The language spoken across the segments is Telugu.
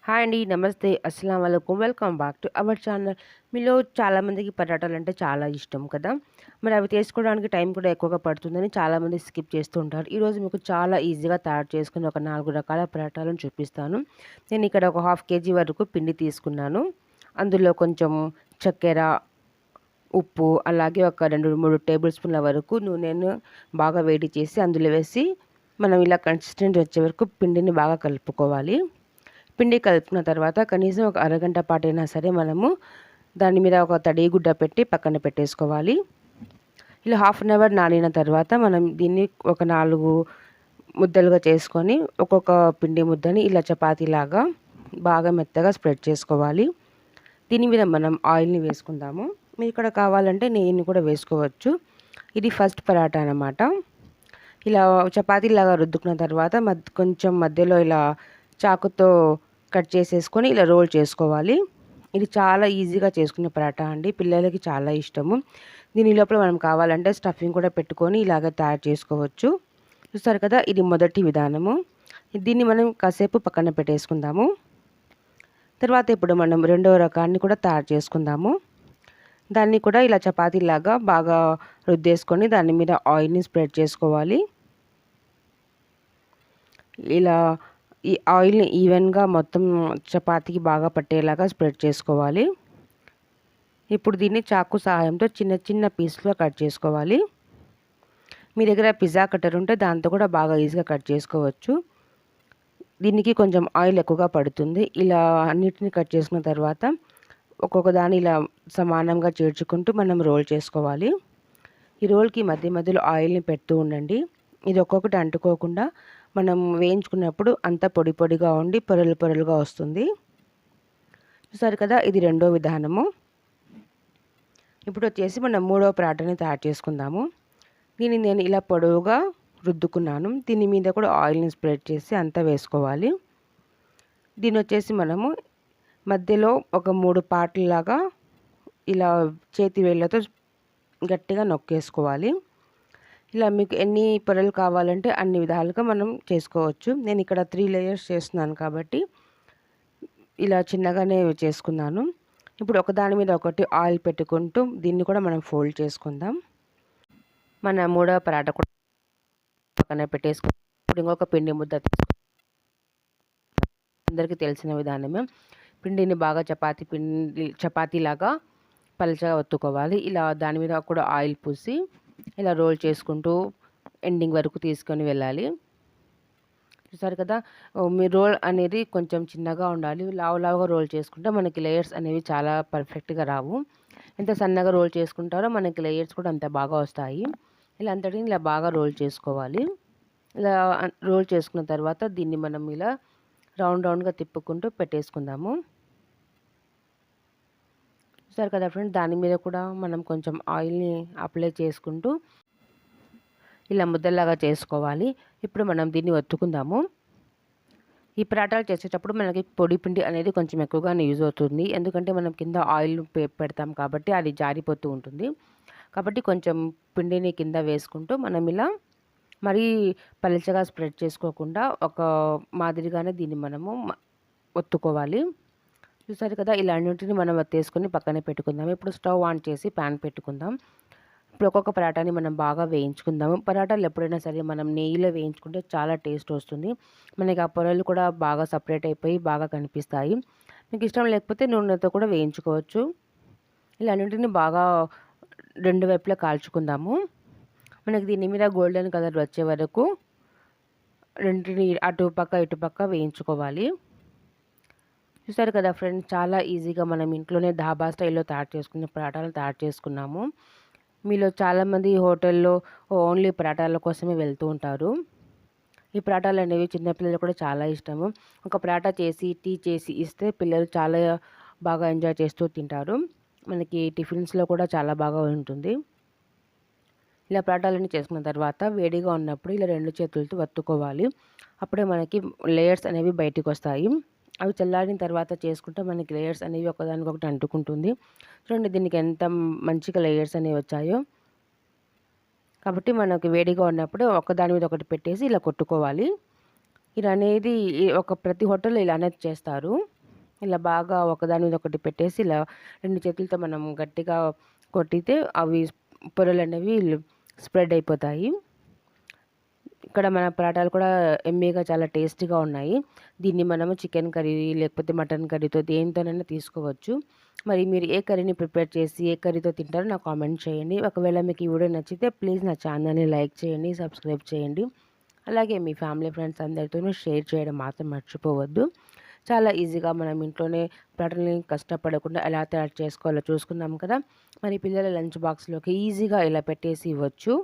హాయ్ అండి. నమస్తే. అస్సలాము అలైకుం. Welcome back to our channel. మీలో చాలామందికి పరాటాలంటే చాలా ఇష్టం కదా! మరి అవి చేసుకోవడానికి టైం కూడా ఎక్కువగా పడుతుందని చాలామంది స్కిప్ చేస్తూ ఉంటారు. ఈరోజు మీకు చాలా ఈజీగా తయారు చేసుకుని ఒక 4 రకాల పరాటాలను చూపిస్తాను. నేను ఇక్కడ ఒక హాఫ్ కేజీ వరకు పిండి తీసుకున్నాను. అందులో కొంచెం చక్కెర, ఉప్పు, అలాగే ఒక 2, 3 టేబుల్ స్పూన్ల వరకు నూనెను బాగా వేడి చేసి అందులో వేసి మనం ఇలా కన్సిస్టెంట్ వచ్చే వరకు పిండిని బాగా కలుపుకోవాలి. పిండి కలుపుకున్న తర్వాత కనీసం ఒక అరగంట పాటైనా సరే మనము దాని మీద ఒక తడి గుడ్డ పెట్టి పక్కన పెట్టేసుకోవాలి. ఇలా హాఫ్ అన్ అవర్ నానిన తర్వాత మనం దీన్ని ఒక 4 ముద్దలుగా చేసుకొని ఒక్కొక్క పిండి ముద్దని ఇలా చపాతీలాగా బాగా మెత్తగా స్ప్రెడ్ చేసుకోవాలి. దీని మీద మనం ఆయిల్ని వేసుకుందాము. మీరు ఇక్కడ కావాలంటే నెయ్యిని కూడా వేసుకోవచ్చు. ఇది ఫస్ట్ పరాటా అన్నమాట. ఇలా చపాతీలాగా రుద్దుకున్న తర్వాత కొంచెం మధ్యలో ఇలా చాకుతో కట్ చేసేసుకొని ఇలా రోల్ చేసుకోవాలి. ఇది చాలా ఈజీగా చేసుకునే పరాటా అండి. పిల్లలకి చాలా ఇష్టము. దీని లోపల మనం కావాలంటే స్టఫింగ్ కూడా పెట్టుకొని ఇలాగ తయారు చేసుకోవచ్చు. చూస్తారు కదా, ఇది మొదటి విధానము. దీన్ని మనం కాసేపు పక్కన పెట్టేసుకుందాము. తర్వాత ఇప్పుడు మనం రెండవ రకాన్ని కూడా తయారు చేసుకుందాము. దాన్ని కూడా ఇలా చపాతీలాగా బాగా రుద్దేసుకొని దాని మీద ఆయిల్ని స్ప్రెడ్ చేసుకోవాలి. ఇలా ఈ ఆయిల్ని ఈవెన్గా మొత్తం చపాతీకి బాగా పట్టేలాగా స్ప్రెడ్ చేసుకోవాలి. ఇప్పుడు దీన్ని చాకు సహాయంతో చిన్న చిన్న పీస్లుగా కట్ చేసుకోవాలి. మీ దగ్గర పిజ్జా కట్టర్ ఉంటే దాంతో కూడా బాగా ఈజీగా కట్ చేసుకోవచ్చు. దీనికి కొంచెం ఆయిల్ ఎక్కువగా పడుతుంది. ఇలా అన్నిటిని కట్ చేసుకున్న తర్వాత ఒక్కొక్క దాన్ని ఇలా సమానంగా చేర్చుకుంటూ మనం రోల్ చేసుకోవాలి. ఈ రోల్కి మధ్య మధ్యలో ఆయిల్ని పెడుతూ ఉండండి. ఇది ఒక్కొక్కటి అంటుకోకుండా మనం వేయించుకున్నప్పుడు అంతా పొడి పొడిగా ఉండి పొరలు పొరలుగా వస్తుంది. చూసారు కదా, ఇది రెండో విధానము. ఇప్పుడు వచ్చేసి మనం మూడవ పరాటాని తయారు చేసుకుందాము. దీన్ని నేను ఇలా పొడవుగా రుద్దుకున్నాను. దీని మీద కూడా ఆయిల్ని స్ప్రెడ్ చేసి అంతా వేసుకోవాలి. దీని వచ్చేసి మనము మధ్యలో ఒక 3 పార్ట్లలాగా ఇలా చేతి వేళ్ళతో గట్టిగా నొక్కేసుకోవాలి. ఇలా మీకు ఎన్ని పొరలు కావాలంటే అన్ని విధాలుగా మనం చేసుకోవచ్చు. నేను ఇక్కడ 3 లేయర్స్ చేస్తున్నాను కాబట్టి ఇలా చిన్నగానే చేసుకున్నాను. ఇప్పుడు ఒకదాని మీద ఒకటి ఆయిల్ పెట్టుకుంటూ దీన్ని కూడా మనం ఫోల్డ్ చేసుకుందాం. మన మూడవ పరాటా కూడా పక్కన పెట్టేసుకుందాం. ఇప్పుడు ఇంకొక పిండి ముద్ద అందరికీ తెలిసిన విధానమే. పిండిని బాగా చపాతీలాగా పలచగా ఒత్తుకోవాలి. ఇలా దాని మీద కూడా ఆయిల్ పూసి ఇలా రోల్ చేసుకుంటూ ఎండింగ్ వరకు తీసుకొని వెళ్ళాలి. చూసారు కదా, మీ రోల్ అనేది కొంచెం చిన్నగా ఉండాలి. లావుగా రోల్ చేసుకుంటే మనకి లేయర్స్ అనేవి చాలా పర్ఫెక్ట్గా రావు. ఎంత సన్నగా రోల్ చేసుకుంటారో మనకి లేయర్స్ కూడా అంత బాగా వస్తాయి. ఇలా అంతటిని ఇలా బాగా రోల్ చేసుకోవాలి. ఇలా రోల్ చేసుకున్న తర్వాత దీన్ని మనం ఇలా రౌండ్గా తిప్పుకుంటూ పెట్టేసుకుందాము. చూసారు కదా ఫ్రెండ్స్, దాని మీద కూడా మనం కొంచెం ఆయిల్ని అప్లై చేసుకుంటూ ఇలా ముద్దలాగా చేసుకోవాలి. ఇప్పుడు మనం దీన్ని ఒత్తుకుందాము. ఈ పరాటాలు చేసేటప్పుడు మనకి పొడి పిండి అనేది కొంచెం ఎక్కువగానే యూజ్ అవుతుంది. ఎందుకంటే మనం కింద ఆయిల్ పెడతాం కాబట్టి అది జారిపోతూ ఉంటుంది. కాబట్టి కొంచెం పిండిని కింద వేసుకుంటూ మనం ఇలా మరీ పలుచగా స్ప్రెడ్ చేసుకోకుండా ఒక మాదిరిగానే దీన్ని మనము ఒత్తుకోవాలి. చూసారు కదా, ఇలా అన్నింటిని మనం ఒత్తేసుకొని పక్కనే పెట్టుకుందాం. ఇప్పుడు స్టవ్ ఆన్ చేసి ప్యాన్ పెట్టుకుందాం. ఇప్పుడు ఒక్కొక్క పరాటాని మనం బాగా వేయించుకుందాము. పరాటాలు ఎప్పుడైనా సరే మనం నెయ్యిలో వేయించుకుంటే చాలా టేస్ట్ వస్తుంది. మనకి ఆ పొరలు కూడా బాగా సపరేట్ అయిపోయి బాగా కనిపిస్తాయి. మీకు ఇష్టం లేకపోతే నూనెతో కూడా వేయించుకోవచ్చు. ఇలా అన్నింటిని బాగా 2 వైపులా కాల్చుకుందాము. మనకి దీని మీద గోల్డెన్ కలర్ వచ్చే వరకు రెండింటిని అటుపక్క ఇటుపక్క వేయించుకోవాలి. చూసారు కదా ఫ్రెండ్స్, చాలా ఈజీగా మనం ఇంట్లోనే ధాబా స్టైల్లో తయారు చేసుకునే పరాటాలు తయారు చేసుకున్నాము. మీలో చాలామంది హోటల్లో ఓన్లీ పరాటాల కోసమే వెళ్తూ ఉంటారు. ఈ పరాటాలు అనేవి చిన్నపిల్లలు కూడా చాలా ఇష్టము. ఒక పరాటా చేసి టీ చేసి ఇస్తే పిల్లలు చాలా బాగా ఎంజాయ్ చేస్తూ తింటారు. మనకి టిఫిన్స్లో కూడా చాలా బాగా ఉంటుంది. ఇలా పరాటాలన్నీ చేసుకున్న తర్వాత వేడిగా ఉన్నప్పుడు ఇలా 2 చేతులతో వత్తుకోవాలి. అప్పుడే మనకి లేయర్స్ అనేవి బయటికి వస్తాయి. అవి చల్లారిన తర్వాత చేసుకుంటే మనకి లేయర్స్ అనేవి ఒకదానికొకటి అంటుకుంటుంది. చూడండి దీనికి ఎంత మంచిగా లేయర్స్ అనేవి వచ్చాయో. కాబట్టి మనకి వేడిగా ఉన్నప్పుడు ఒకదాని మీద ఒకటి పెట్టేసి ఇలా కొట్టుకోవాలి. ఇలా అనేది ప్రతి హోటల్లో ఇలానే చేస్తారు. ఇలా బాగా ఒకదాని మీద ఒకటి పెట్టేసి ఇలా 2 చేతులతో మనం గట్టిగా కొట్టితే అవి పొరలనేవి స్ప్రెడ్ అయిపోతాయి. ఇక్కడ మన పరాటాలు కూడా యమ్మీగా చాలా టేస్టీగా ఉన్నాయి. దీన్ని మనము చికెన్ కర్రీ లేకపోతే మటన్ కర్రీతో దేనితోనైనా తీసుకోవచ్చు. మరి మీరు ఏ కర్రీని ప్రిపేర్ చేసి ఏ కర్రీతో తింటారో నాకు కామెంట్ చేయండి. ఒకవేళ మీకు ఈ వీడియో నచ్చితే ప్లీజ్ నా ఛానల్ని లైక్ చేయండి, సబ్స్క్రైబ్ చేయండి. అలాగే మీ ఫ్యామిలీ ఫ్రెండ్స్ అందరితోనూ షేర్ చేయడం మాత్రం మర్చిపోవద్దు. చాలా ఈజీగా మనం ఇంట్లోనే పరాటాలని కష్టపడకుండా ఎలా తయారు చేసుకోవాలో చూసుకున్నాం కదా. మరి పిల్లల లంచ్ బాక్స్లోకి ఈజీగా ఇలా పెట్టేసి ఇవ్వచ్చు.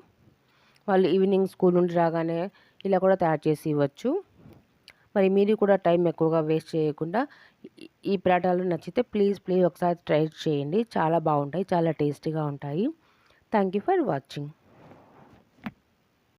వాళ్ళు ఈవినింగ్ స్కూల్ నుండి రాగానే ఇలా కూడా తయారు చేసి ఇవ్వచ్చు. మరి మీరు కూడా టైం ఎక్కువగా వేస్ట్ చేయకుండా ఈ పరాటాలు నచ్చితే ప్లీజ్ ఒకసారి ట్రై చేయండి. చాలా బాగుంటాయి, చాలా టేస్టీగా ఉంటాయి. Thank you for watching.